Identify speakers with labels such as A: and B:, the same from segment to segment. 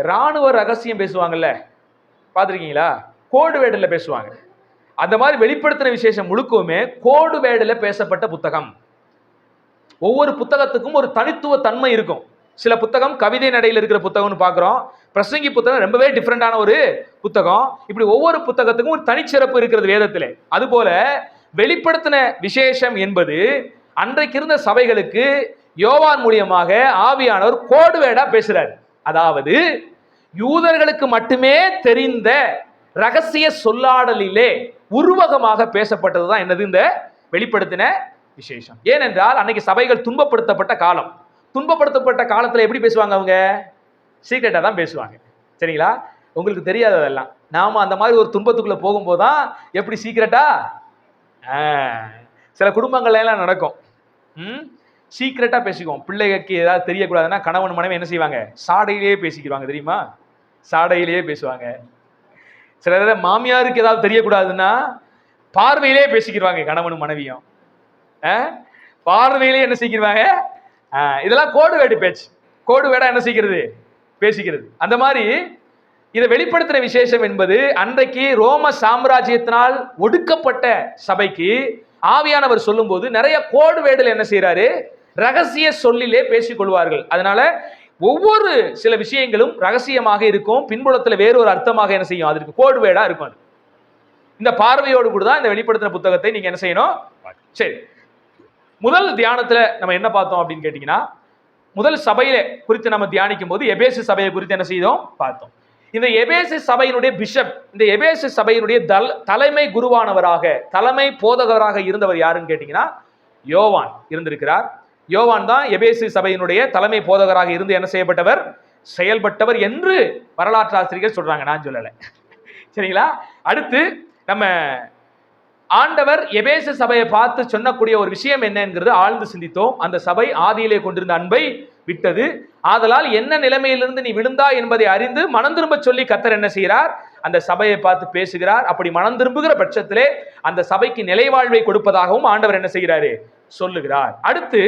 A: ராணுவ ரகசியம் பேசுவாங்கல்ல, பார்த்துருக்கீங்களா? கோடு வேர்டில் பேசுவாங்க. அந்த மாதிரி வெளிப்படுத்தின விசேஷம் முழுக்கவுமே கோடு வேர்டில் பேசப்பட்ட புத்தகம். ஒவ்வொரு புத்தகத்துக்கும் ஒரு தனித்துவ தன்மை இருக்கும். சில புத்தகம் கவிதை நடையில் இருக்கிற புத்தகம்னு பார்க்குறோம். பிரசங்கி புத்தகம் ரொம்பவே டிஃப்ரெண்டான ஒரு புத்தகம். இப்படி ஒவ்வொரு புத்தகத்துக்கும் ஒரு தனிச்சிறப்பு இருக்கிறது வேதத்திலே. அதுபோல வெளிப்படுத்தின விசேஷம் என்பது அன்றைக்கு இருந்த சபைகளுக்கு யோவான் மூலியமாக ஆவியானவர் கோடு வேர்டா பேசுறார். அதாவது யூதர்களுக்கு மட்டுமே தெரிந்த ரகசிய சொல்லாடலிலே உருவகமாக பேசப்பட்டதுதான் என்னது இந்த வெளிப்படுத்தின விசேஷம். ஏனென்றால் அன்னைக்கு சபைகள் துன்பப்படுத்தப்பட்ட காலம். துன்பப்படுத்தப்பட்ட காலத்துல எப்படி பேசுவாங்க? அவங்க சீக்ரெட்டா தான் பேசுவாங்க. சரிங்களா? உங்களுக்கு தெரியாததெல்லாம். நாம அந்த மாதிரி ஒரு துன்பத்துக்குள்ள போகும்போதுதான் எப்படி சீக்ரெட்டா சில குடும்பங்கள்ல எல்லாம் நடக்கும். சீக்ரெட்டா பேசிக்குவோம். பிள்ளைகளுக்கு ஏதாவது தெரியக்கூடாதுன்னா கணவன் மனைவி என்ன செய்வாங்க? சாடையிலேயே பேசிக்கிறாங்க. தெரியுமா? சாடையிலேயே பேசுவாங்க. சில மாமியாருக்கு ஏதாவது தெரியக்கூடாதுன்னா பார்வையிலே பேசிக்கிறாங்க. கணவனும் மனைவியும் பார்வையிலே என்ன செய்கிறாங்க? இதெல்லாம் கோடு வேடு பேச்சு. கோடு வேடா என்ன செய்கிறது? பேசிக்கிறது. அந்த மாதிரி இதை வெளிப்படுத்தின விசேஷம் என்பது அன்றைக்கு ரோம சாம்ராஜ்யத்தினால் ஒடுக்கப்பட்ட சபைக்கு ஆவியானவர் சொல்லும் போது நிறைய கோடு வேடுல என்ன செய்யறாரு? ரகசிய சொல்லிலே பேசிக் கொள்வார்கள். அதனால ஒவ்வொரு சில விஷயங்களும் ரகசியமாக இருக்கும். பின்புலத்துல வேறொரு அர்த்தமாக என்ன செய்யும்? அதற்கு கோடு வேடா இருக்கும். இந்த பார்வையோடு கூட தான் இந்த வெளிப்படுத்தின புத்தகத்தை நீங்க என்ன செய்யணும்? சரி, முதல் தியானத்துல நம்ம என்ன பார்த்தோம் அப்படின்னு கேட்டீங்கன்னா, முதல் சபையில குறித்து நம்ம தியானிக்கும் போது எபேசு சபையை குறித்து என்ன செய்தோம்? பார்த்தோம். இந்த எபேசு சபையினுடைய பிஷப், இந்த எபேசு சபையினுடைய தலைமை குருவானவராக, தலைமை போதகராக இருந்தவர் யாருன்னு கேட்டீங்கன்னா யோவான் இருந்திருக்கிறார். யோவான் தான் எபேசு சபையினுடைய தலைமை போதகராக இருந்து என்ன செய்யப்பட்டவர்? செயல்பட்டவர் என்று வரலாற்று ஆசிரியர்கள் சொல்றாங்க, நான் சொல்லலை. சரிங்களா? அடுத்து நம்ம ஆண்டவர் எபேசு சபையை பார்த்து சொன்னக்கூடிய ஒரு விஷயம் என்னங்கிறது ஆழ்ந்து சிந்தித்தோம். அந்த சபை ஆதியிலே கொண்டிருந்த அன்பை விட்டது. ஆதலால் என்ன நிலைமையிலிருந்து நீ விழுந்தா என்பதை அறிந்து மனம் திரும்ப சொல்லி கர்த்தர் என்ன செய்கிறார்? அந்த சபையை பார்த்து பேசுகிறார். அப்படி மனம் திரும்புகிற பட்சத்திலே அந்த சபைக்கு நிலைவாழ்வை கொடுப்பதாகவும் ஆண்டவர் என்ன செய்கிறாரு? சொல்லுகிறார். அடுத்து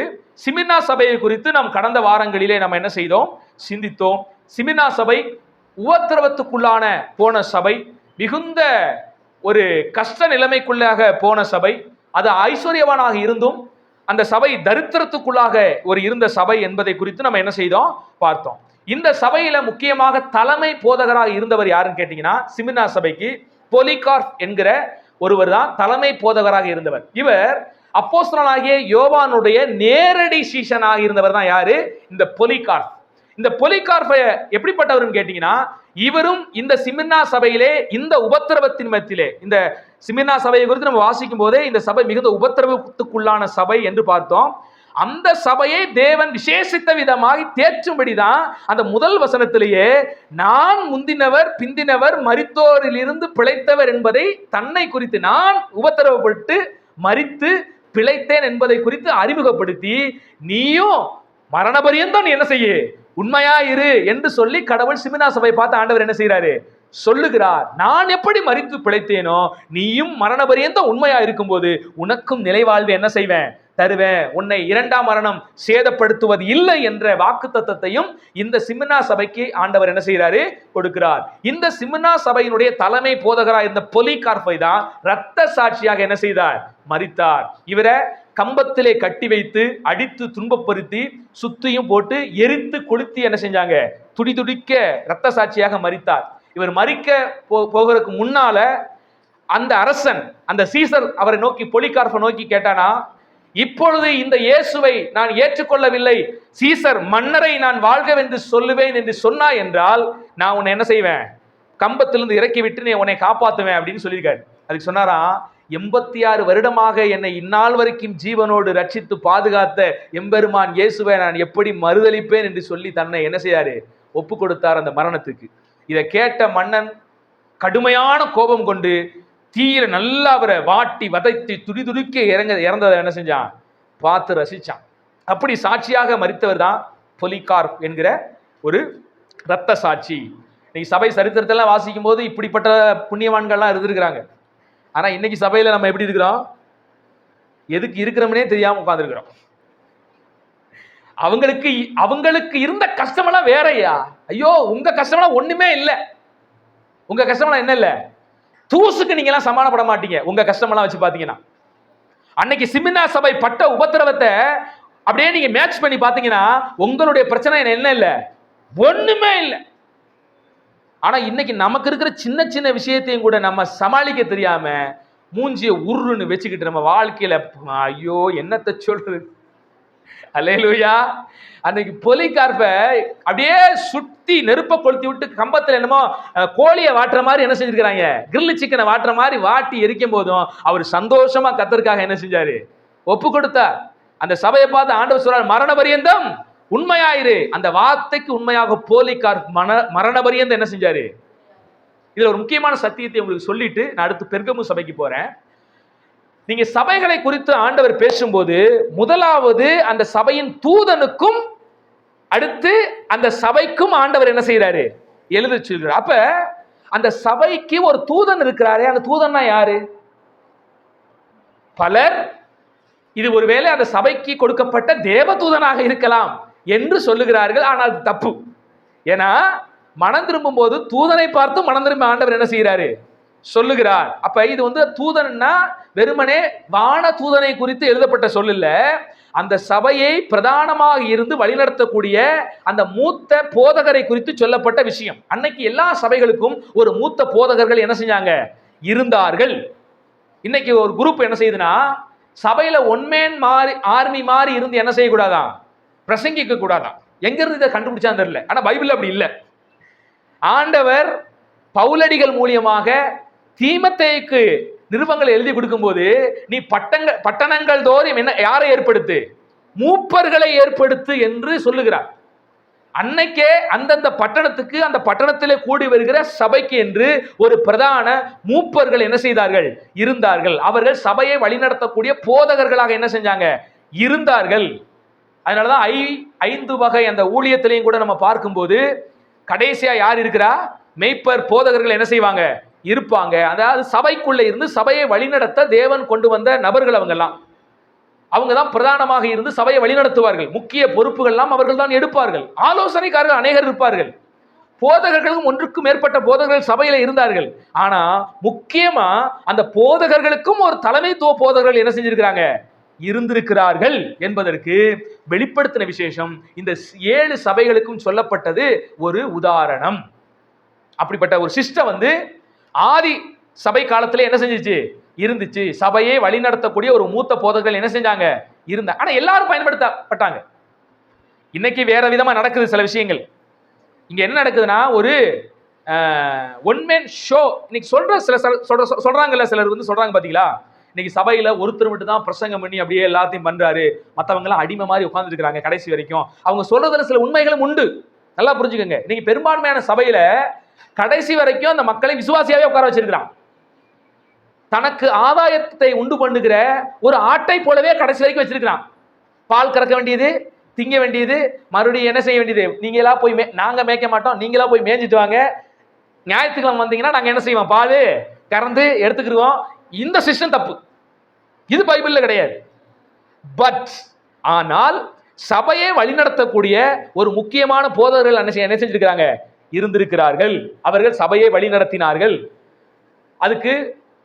A: சிமிர்னா சபையை குறித்து நாம் கடந்த வாரங்களிலே நம்ம என்ன செய்தோம்? சிந்தித்தோம். சிமிர்னா சபை உபத்திரவத்துக்குள்ளான போன சபை, மிகுந்த ஒரு கஷ்ட நிலைமைக்குள்ளாக போன சபை. அது ஐஸ்வர்யவானாக இருந்தும் அந்த சபை தரித்திரத்துக்குள்ளாக ஒரு இருந்த சபை என்பதை குறித்து நம்ம என்ன செய்தோம்? பார்த்தோம். இந்த சபையில முக்கியமாக தலைமை போதகராக இருந்தவர் யாருன்னு கேட்டீங்கன்னா சிமிர்னா சபைக்கு பொலிகார்ப் என்கிற ஒருவர் தான் தலைமை போதகராக இருந்தவர். இவர் அப்போஸ்தலனாகிய யோவானுடைய நேரடி சீஷனாக இருந்தவர் தான் யாரு? இந்த பொலிகார்ப். இந்த பொலிகார்ப் எப்படிப்பட்டவர்னு கேட்டீங்கன்னா, இவரும் இந்த சிமிர்னா சபையிலே இந்த உபத்திரவத்தின் மத்தியிலே, இந்த சிமிர்னா சபையை குறித்து நம்ம வாசிக்கும் போதே இந்த சபை மிகுந்த உபத்திரவத்துக்குள்ளான சபை என்று பார்த்தோம். அந்த சபையை தேவன் விசேஷித்த விதமாக தேற்றும்படிதான் அந்த முதல் வசனத்திலேயே நான் முந்தினவர் பிந்தினவர் மரித்தோரில் இருந்து பிழைத்தவர் என்பதை தன்னை குறித்து, நான் உபத்திரவப்பட்டு மரித்து பிழைத்தேன் என்பதை குறித்து அறிமுகப்படுத்தி, நீயும் மரண பரியந்தம் நீ என்ன செய்ய, உண்மையா இரு என்று சொல்லி கடவுள் சிமிர்னா சபை பார்த்து ஆண்டவர் என்ன செய்யறாரு? சொல்லுகிறார். நான் எப்படி மரித்து பிழைத்தேனோ நீயும் மரண பரியந்தம் உண்மையா இருக்கும்போது உனக்கும் நிலைவாழ்வு என்ன செய்வேன்? தருவேன். உன்னை இரண்டாம் மரணம் சேதப்படுத்துவது இல்லை என்ற வாக்குத்தத்தத்தையும் இந்த சிமிர்னா சபைக்கு ஆண்டவர் என்ன செய்யறாரு? கொடுக்கிறார். இந்த சிமிர்னா சபையினுடைய தலைமை போதகராக இருந்த பொலிகார்ப்பை தான் இரத்த சாட்சியாக என்ன செய்தார்? மரித்தார். இவரை கம்பத்திலே கட்டி வைத்து அடித்து துன்பப்படுத்தி சுத்தியும் போட்டு எரித்து கொளுத்தி என்ன செஞ்சாங்க? துடி துடிக்க இரத்த சாட்சியாக மரித்தார். இவர் மரிக்க போகிறதுக்கு முன்னால அந்த அரசன், அந்த சீசர் அவரை நோக்கி, பொலிகார்ப்பை நோக்கி கேட்டானா, இப்பொழுது இந்த இயேசுவை நான் ஏற்றுக்கொள்ளவில்லை, சீசர் மன்னரை நான் வாழ்கவென்று சொல்லுவேன் என்று சொன்னா என்றால் நான் உன்னை என்ன செய்வேன்? கம்பத்திலிருந்து இறக்கி விட்டு நீ உன்னை காப்பாற்றுவேன் அப்படின்னு சொல்லியிருக்காரு. அதுக்கு சொன்னாரா, 86 வருடமாக என்னை இந்நாள் வரைக்கும் ஜீவனோடு ரட்சித்து பாதுகாத்த எம்பெருமான் இயேசுவை நான் எப்படி மறுதளிப்பேன் என்று சொல்லி தன்னை என்ன செய்யாரு? ஒப்பு கொடுத்தார் அந்த மரணத்துக்கு. இதை கேட்ட மன்னன் கடுமையான கோபம் கொண்டு தீயில நல்லா அவரை வாட்டி வதைத்து துடிதுடிக்க இறந்ததை என்ன செஞ்சான்? பார்த்து ரசிச்சான். அப்படி சாட்சியாக மரித்தவர் தான் பொலிகார்ப் என்கிற ஒரு இரத்த சாட்சி. இன்னைக்கு சபை சரித்திரத்தெல்லாம் வாசிக்கும் போது இப்படிப்பட்ட புண்ணியவான்கள்லாம் இருந்திருக்கிறாங்க. ஆனா இன்னைக்கு சபையில நம்ம எப்படி இருக்கிறோம்? எதுக்கு இருக்கிறோம்னே தெரியாம உட்கார்ந்துருக்கிறோம். அவங்களுக்கு அவங்களுக்கு இருந்த கஷ்டமெல்லாம் வேறயா. ஐயோ, உங்க கஷ்டமெல்லாம் ஒண்ணுமே இல்லை. உங்க கஷ்டமெல்லாம் என்ன இல்ல, தூசுக்கு நீங்க எல்லாம் சமாளப்பட மாட்டீங்க உங்க கஷ்டமெல்லாம் வச்சு பாத்தீங்கன்னா. அன்னைக்கு சிமினா சபை பட்ட உபத்திரவத்தை அப்படியே நீங்க மேட்ச் பண்ணி பாத்தீங்கன்னா உங்களுடைய பிரச்சனை என்ன இல்ல, ஒண்ணுமே இல்லை. ஆனா இன்னைக்கு நமக்கு இருக்கிற சின்ன சின்ன விஷயத்தையும் கூட நம்ம சமாளிக்க தெரியாம மூஞ்சிய உருன்னு வச்சுக்கிட்டு நம்ம வாழ்க்கையில ஐயோ என்னத்தை சொல்றது. அல்லேலூயா. அன்னைக்கு பொலிகார்ப அப்படியே சுத்தி நெருப்ப கொளுத்தி விட்டு கம்பத்துல என்னமோ கோழியை வாட்டுற மாதிரி என்ன செஞ்சிருக்கிறாங்க, கிரில் சிக்கனை வாட்டுற மாதிரி வாட்டி எரிக்கும் போதும் அவர் சந்தோஷமா கர்த்தருக்காக என்ன செஞ்சாரு, ஒப்பு கொடுத்தார். அந்த சபையை பார்த்து ஆண்டவர் சொல்றார், மரண பரியந்தம் உண்மையாயிரு. அந்த வார்த்தைக்கு உண்மையாக போலிகார்ப் மரண பரியந்தம் என்ன செஞ்சாரு. இதுல ஒரு முக்கியமான சத்தியத்தை உங்களுக்கு சொல்லிட்டு நான் அடுத்து பெர்கமு சபைக்கு போறேன். நீங்க சபைகளை குறித்து ஆண்டவர் பேசும்போது முதலாவது அந்த சபையின் தூதனுக்கும் அடுத்து அந்த சபைக்கும் ஆண்டவர் என்ன செய்யறாரு, எழுத சொல்கிறார். அப்ப அந்த சபைக்கு ஒரு தூதன் இருக்கிறாரே, அந்த தூதன்னா யாரு? பலர் இது ஒருவேளை அந்த சபைக்கு கொடுக்கப்பட்ட தேவதூதனாக இருக்கலாம் என்று சொல்லுகிறார்கள். ஆனால் அது தப்பு. ஏன்னா மனம் திரும்பும் போது தூதனை பார்த்து மனம் திரும்ப ஆண்டவர் என்ன செய்யறாரு, சொல்லுகிறார். அப்ப இது தூதன்னா வெறுமனே வான தூதனை குறித்து எழுதப்பட்ட சொல்லல, அந்த சபையை பிரதானமாக இருந்து வழிநடத்தக்கூடிய அந்த மூத்த போதகரை குறித்து சொல்லப்பட்ட விஷயம். அன்னைக்கு எல்லா சபைகளுக்கும் ஒரு மூத்த போதகர்கள் என்ன செஞ்சாங்க, இருந்தார்கள். இன்னைக்கு ஒரு குரூப் என்ன செய்யுதுன்னா, சபையில ஒன்மேன் மாறி ஆர்மி மாறி இருந்து என்ன செய்யக்கூடாதான், பிரசங்கிக்க கூடாதான். எங்க இருந்து இதை கண்டுபிடிச்சா தெரியல. ஆனா பைபிள் அப்படி இல்லை. ஆண்டவர் பவுலடிகள் மூலியமாக தீமோத்தேயுக்கு நிருபங்களை எழுதி கொடுக்கும் போது, நீ பட்டணங்கள் தோறும் என்ன யாரை ஏற்படுத்து, மூப்பர்களை ஏற்படுத்து என்று சொல்லுகிறார். அன்னைக்கே அந்தந்த பட்டணத்துக்கு அந்த பட்டணத்திலே கூடி வருகிற சபைக்கு என்று ஒரு பிரதான மூப்பர்கள் என்ன செய்தார்கள், இருந்தார்கள். அவர்கள் சபையை வழிநடத்தக்கூடிய போதகர்களாக என்ன செஞ்சாங்க, இருந்தார்கள். அதனாலதான் 5 வகை அந்த ஊழியத்திலையும் கூட நம்ம பார்க்கும்போது கடைசியா யார் இருக்கிறா, மெய்ப்பர் போதகர்கள் என்ன செய்வாங்க, இருப்பாங்க. அதாவது சபைக்குள்ள இருந்து சபையை வழிநடத்த தேவன் கொண்டு வந்த நபர்கள் அவங்க தான் பிரதானமாக இருந்து சபையை வழிநடத்துவார்கள். முக்கிய பொறுப்புகள் எல்லாம் அவர்கள் தான் எடுப்பார்கள். ஆலோசனைக்காரர்கள் அநேகர் இருப்பார்கள். போதகர்களும் ஒன்றுக்கும் மேற்பட்ட போதகர்கள் சபையில இருந்தார்கள். ஆனா முக்கியமா அந்த போதகர்களுக்கும் ஒரு தலைமைத்துவ போதகர்கள் என்ன செஞ்சிருக்கிறாங்க, இருந்திருக்கிறார்கள் என்பதற்கு வெளிப்படுத்தின விசேஷம் இந்த 7 சபைகளுக்கும் சொல்லப்பட்டது ஒரு உதாரணம். அப்படிப்பட்ட ஒரு சிஸ்டம் ஆதி சபை காலத்துல என்ன செஞ்சிச்சு, இருந்துச்சு. சபையை வழிநடத்தக்கூடிய ஒரு மூத்த போதகர்கள் என்ன செஞ்சாங்க, இருந்த. ஆனா எல்லாரும் பயன்படுத்தப்பட்டாங்க. இன்னைக்கு வேற விதமா நடக்குது சில விஷயங்கள். இங்க என்ன நடக்குதுன்னா, ஒரு ஒன் மேன் ஷோ இன்னைக்கு சொல்றாங்கல்ல, சிலர் சொல்றாங்க பாத்தீங்களா, இன்னைக்கு சபையில ஒருத்தர் மட்டும் தான் பிரசங்கம் பண்ணி அப்படியே எல்லாத்தையும் பண்றாரு, மற்றவங்க எல்லாம் அடிமை மாதிரி உட்கார்ந்துட்டு இருக்காங்க கடைசி வரைக்கும். அவங்க சொல்றதுல சில உண்மைகளும் உண்டு, நல்லா புரிஞ்சுக்கோங்க. இன்னைக்கு பெரும்பான்மையான சபையில கடைசி வரைக்கும் அந்த மக்களை விசுவாசியாவே உட்கார வச்சிருக்கிறான். தனக்கு ஆதாயத்தை உண்டு பண்ணுகிற ஒரு ஆட்டை போலவே கடைசி வரைக்கும் வச்சிருக்கிறான். பால் கறக்க வேண்டியது, திங்க வேண்டியது, மறுபடியும் என்ன செய்ய வேண்டியது, நீங்களா போய் நாங்க மேய்க்க மாட்டோம், நீங்களா போய் மேய்ஞ்சிட்டு வாங்க, ஞாயிற்றுக்கிழமை வந்தீங்கன்னா நாங்க என்ன செய்வோம், பால் கறந்து எடுத்துக்கிடுவோம். இந்த சிஸ்டம் தப்பு. இது பைபிள்ல கிடையாது. பட் ஆனால் சபையை வழிநடத்தக்கூடிய ஒரு முக்கியமான போதகர்கள் என்ன செஞ்சிருக்கிறாங்க, இருந்திருக்கிறார்கள். அவர்கள் சபையை வழிநடத்தினார்கள். அதுக்கு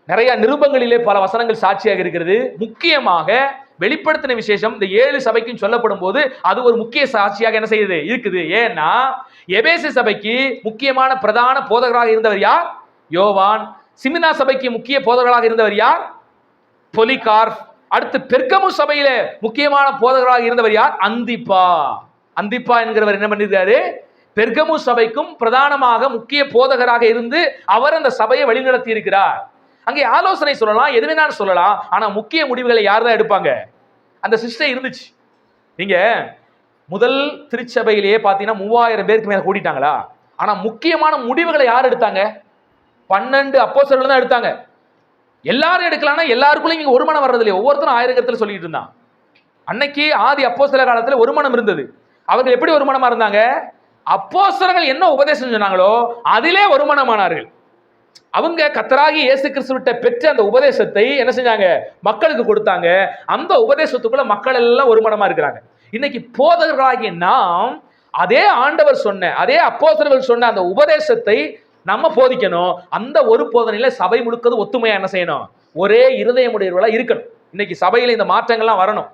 A: நிறைய நிருபங்களிலே பல வசனங்கள் சாட்சியாக இருக்கிறது. முக்கியமாக வெளிப்படுத்தின விசேஷம் இந்த 7 சபைக்கும் சொல்லப்படும் போது அது ஒரு முக்கிய சாட்சியாக என்ன செய்யுது, இருக்குது. ஏன்னா எபேசு சபைக்கு முக்கியமான பிரதான போதகராக இருந்தவர் யார், யோவான். சிமினா சபைக்கு முக்கிய போதகராக இருந்தவர் யார், பொலிகார்ப். அடுத்து பெர்கமு சபையில முக்கியமான போதகராக இருந்தவர் யார், அந்திப்பா. அந்திப்பா என்கிறவர் என்ன பண்ணிருக்காரு, பெர்கமு சபைக்கும் பிரதானமாக முக்கிய போதகராக இருந்து அவர் அந்த சபையை வழிநடத்தி இருக்கிறார். அங்கே ஆலோசனை சொல்லலாம், எது வேணாலும் சொல்லலாம். ஆனா முக்கிய முடிவுகளை யார் தான் எடுப்பாங்க, அந்த சிஸ்டம் இருந்துச்சு. நீங்க முதல் திருச்சபையிலேயே பாத்தீங்கன்னா 3000 பேருக்கு மேல கூட்டிட்டாங்களா? ஆனா முக்கியமான முடிவுகளை யார் எடுத்தாங்க, 12 அப்போஸ்தலர்கள் தான் எடுத்தாங்க. எல்லாரும் எடுக்கலாம்னா எல்லாருக்குள்ளயும் இங்க ஒரு மனம் வர்றது இல்லையா, ஒவ்வொருத்தரும் 1000 கருத்துல சொல்லிட்டு இருந்தான். அன்னைக்கு ஆதி அப்போஸ்தல காலத்துல ஒரு மனம் இருந்தது. அவர்கள் எப்படி ஒரு மனமா இருந்தாங்க, அப்போஸ்தலர்கள் என்ன உபதேசம் சொன்னாங்களோ அதிலே ஒரு மனமானார்கள். அவங்க கர்த்தராகிய இயேசு கிறிஸ்துவிட்ட பெற்ற அந்த உபதேசத்தை என்ன செஞ்சாங்க, மக்களுக்கு கொடுத்தாங்க. அந்த உபதேசத்துக்குள்ள மக்கள் எல்லாம் ஒரு மனமா இருக்கிறாங்க. இன்னைக்கு போதகர்களாகிய நாம் அதே ஆண்டவர் சொன்ன, அதே அப்போஸ்தலர்கள் சொன்ன அந்த உபதேசத்தை நம்ம போதிக்கணும். அந்த ஒரு போதனையில சபை முழுக்கது ஒத்துமையா என்ன செய்யணும்? ஒரே இருதயமுடையவர்களா இருக்கணும். இன்னைக்கு சபையில இந்த மாற்றங்கள்லாம் வரணும்.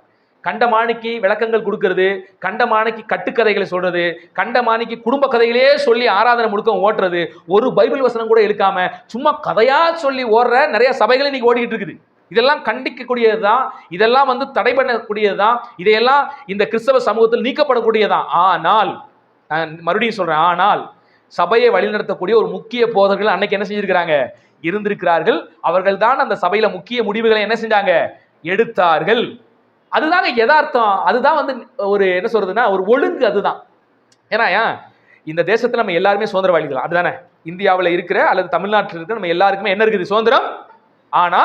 A: கண்டமானிக்கு விளக்கங்கள் கொடுக்கிறது, கண்டமானிக்கு கட்டுக்கதைகளை சொல்றது, கண்டமானிக்கு குடும்ப கதைகளே சொல்லி ஆராதனை முழுக்க ஓட்டுறது, ஒரு பைபிள் வசனம் கூட இழுக்காம சும்மா கதையா சொல்லி ஓடுற நிறைய சபைகள் இன்னைக்கு ஓடிக்கிட்டு இருக்குது. இதெல்லாம் கண்டிக்கக்கூடியதுதான், இதெல்லாம் தடை பண்ணக்கூடியதுதான், இதையெல்லாம் இந்த கிறிஸ்தவ சமூகத்தில் நீக்கப்படக்கூடியதான். ஆனால் மறுபடியும் சொல்றேன், ஆனால் சபையை வழிநடத்தக்கூடிய ஒரு முக்கிய போதகர்கள் அன்னைக்கு என்ன செஞ்சிருக்கிறாங்க? இருந்திருக்கிறார்கள். அவர்கள் தான் அந்த சபையில முக்கிய முடிவுகளை என்ன செஞ்சாங்க? எடுத்தார்கள். அதுதாங்க யதார்த்தம். அதுதான் ஒரு என்ன சொல்றதுன்னா ஒரு ஒழுங்கு. அதுதான். ஏன்னா இந்த தேசத்துல நம்ம எல்லாருமே சுதந்திரவாளிகள், அதுதானே? இந்தியாவில் இருக்கிற அல்லது தமிழ்நாட்டில் இருக்கிற நம்ம எல்லாருக்குமே என்ன இருக்குது? சுதந்திரம். ஆனா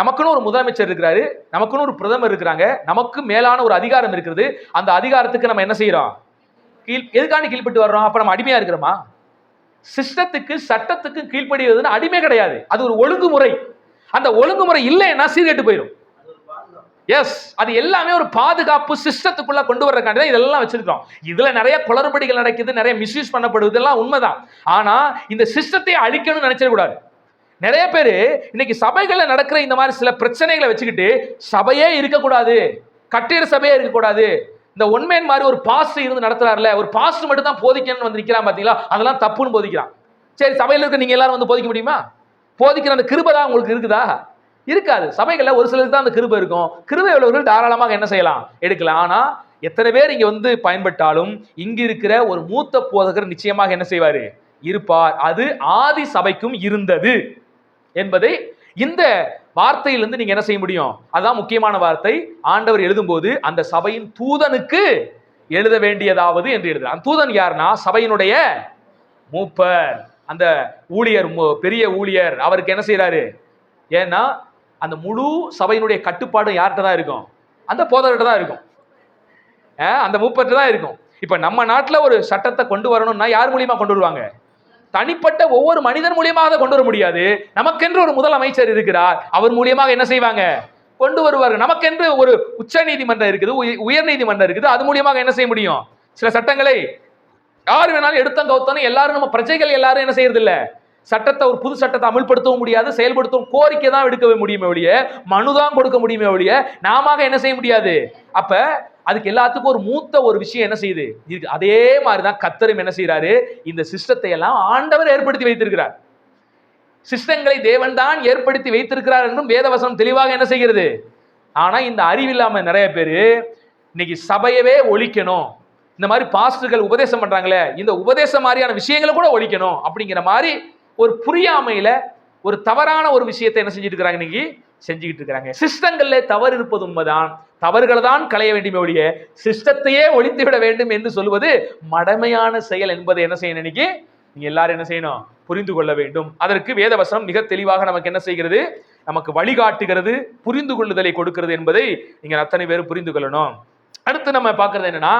A: நமக்குன்னு ஒரு முதலமைச்சர் இருக்கிறாரு, நமக்குன்னு ஒரு பிரதமர் இருக்கிறாங்க, நமக்கு மேலான ஒரு அதிகாரம் இருக்கிறது. அந்த அதிகாரத்துக்கு நம்ம என்ன செய்யறோம்? எதுக்காண்டி கீழ்பட்டு வர்றோம்? அப்ப நம்ம அடிமையா இருக்கிறோமா? சிஸ்டத்துக்கு சட்டத்துக்கு கீழ்ப்படிவதுன்னு அடிமை கிடையாது. அது ஒரு ஒழுங்குமுறை. அந்த ஒழுங்குமுறை இல்லைன்னா சீர்கெட்டு போயிடும். எஸ், அது எல்லாமே ஒரு பாதுகாப்பு சிஸ்டத்துக்குள்ள கொண்டு வர்றதுக்காண்டி தான் இதெல்லாம் வச்சிருக்கோம். இதுல நிறைய குளறுபடிகள் நடக்குது, நிறைய மிஸ்யூஸ் பண்ணப்படுவது எல்லாம் உண்மைதான். ஆனா இந்த சிஸ்டத்தை அழிக்கணும்னு நினைச்சிடக்கூடாது. நிறைய பேர் இன்னைக்கு சபைகள்ல நடக்கிற இந்த மாதிரி சில பிரச்சனைகளை வச்சுக்கிட்டு சபையே இருக்கக்கூடாது, கட்டிட சபையே இருக்கக்கூடாது, இந்த ஒன்மேன் மாதிரி ஒரு பாஸ்டர் இருந்து நடத்துறாருல, ஒரு பாஸ்டர் மட்டும் தான் போதிக்கணும்னு நிற்கிறான் பாத்தீங்களா, அதெல்லாம் தப்புன்னு போதிக்கிறான். சரி, சபையில இருக்க நீங்க எல்லாரும் போதிக்க முடியுமா? போதிக்கிற அந்த கிருபை தான் உங்களுக்கு இருக்குதா? இருக்காது. சபைகள்ல ஒரு சிலருக்கு தான் அந்த கிருபை இருக்கும். கிருபை உள்ளவர்கள் தாராளமாக என்ன செய்யலாம்? எடுக்கலாம். ஆனா எத்தனை பேர் இங்க பயன்பட்டாலும் இங்க இருக்கிற ஒரு மூத்த போதகர் நிச்சயமாக என்ன செய்வாரு? இருப்பார். அது ஆதி சபைக்கும் இருந்தது என்பதை இந்த வார்த்தையிலிருந்து நீங்க என்ன செய்ய முடியும்? அதான் முக்கியமான வார்த்தை. ஆண்டவர் எழுதும்போது அந்த சபையின் தூதனுக்கு எழுத வேண்டியதாவது என்று எழுதுறார். அந்த தூதன் யாருன்னா சபையினுடைய மூப்பர், அந்த ஊழியர், பெரிய ஊழியர். அவருக்கு என்ன செய்யறாரு? ஏன்னா அந்த முழு சபையினுடைய கட்டுப்பாடு யார்கிட்ட தான் இருக்கும்? அந்த போதகர்கிட்ட தான் இருக்கும், அந்த மூப்பர்கிட்ட தான் இருக்கும். இப்ப நம்ம நாட்டில் ஒரு சட்டத்தை கொண்டு வரணும்னா யார் மூலியமா கொண்டு வருவாங்க? தனிப்பட்ட ஒவ்வொரு மனிதன் மூலியமாக கொண்டு வர முடியாது. நமக்கென்று ஒரு முதலமைச்சர் இருக்கிறார், அவர் மூலியமாக என்ன செய்வாங்க? கொண்டு வருவார்கள். நமக்கென்று ஒரு உச்ச நீதிமன்றம் இருக்குது, உயர் நீதிமன்றம் இருக்குது, அது மூலியமாக என்ன செய்ய முடியும்? சில சட்டங்களை யார் வேணாலும் எடுத்தம் கவுத்தனும் எல்லாரும், நம்ம பிரஜைகள் எல்லாரும் என்ன செய்யறது இல்ல, சட்டத்தை ஒரு புது சட்டத்தை அமல்படுத்தவும் முடியாது, செயல்படுத்தவும் கோரிக்கை தான் எடுக்கவே முடியுமே ஒழிய, மனுதான் கொடுக்க முடியுமே ஒழிய நாம என்ன செய்ய முடியாது. அப்ப அதுக்கு எல்லாத்துக்கும் ஒரு மூத்த ஒரு விஷயம் என்ன செய்யுது? அதே மாதிரிதான் கர்த்தரும் என்ன செய்யறாரு? இந்த சிஸ்டத்தை எல்லாம் ஆண்டவர் ஏற்படுத்தி வைத்திருக்கிறார். சிஸ்டங்களை தேவன் தான் ஏற்படுத்தி வைத்திருக்கிறார் என்றும் வேதவசனம் தெளிவாக என்ன செய்கிறது? ஆனா இந்த அறிவில்லாம நிறைய பேரு இன்னைக்கு சபையவே ஒழிக்கணும், இந்த மாதிரி பாஸ்டர்கள் உபதேசம் பண்றாங்களே, இந்த உபதேசம் மாதிரியான விஷயங்களை கூட ஒழிக்கணும் அப்படிங்கிற மாதிரி ஒரு புரியாமையில ஒரு தவறான ஒரு விஷயத்தை என்ன செஞ்சுட்டு இருக்காங்க? இன்னைக்கு செஞ்சுக்கிட்டு இருக்காங்க. சிஸ்டங்கள்ல தவறு இருப்பது உண்மைதான், தவறுகளை தான் களைய வேண்டுமே ஒழிய சிஸ்டத்தையே ஒழித்து விட வேண்டும் என்று சொல்வது மடமையான செயல் என்பதை என்ன செய்யணும்? இன்னைக்கு நீங்க எல்லாரும் என்ன செய்யணும்? புரிந்து கொள்ள வேண்டும். அதற்கு வேதவசனம் மிக தெளிவாக நமக்கு என்ன செய்கிறது? நமக்கு வழிகாட்டுகிறது, புரிந்து கொள்ளுதலை கொடுக்கிறது என்பதை நீங்க அத்தனை பேரும் புரிந்து கொள்ளணும். அடுத்து நம்ம பார்க்கறது என்னன்னா,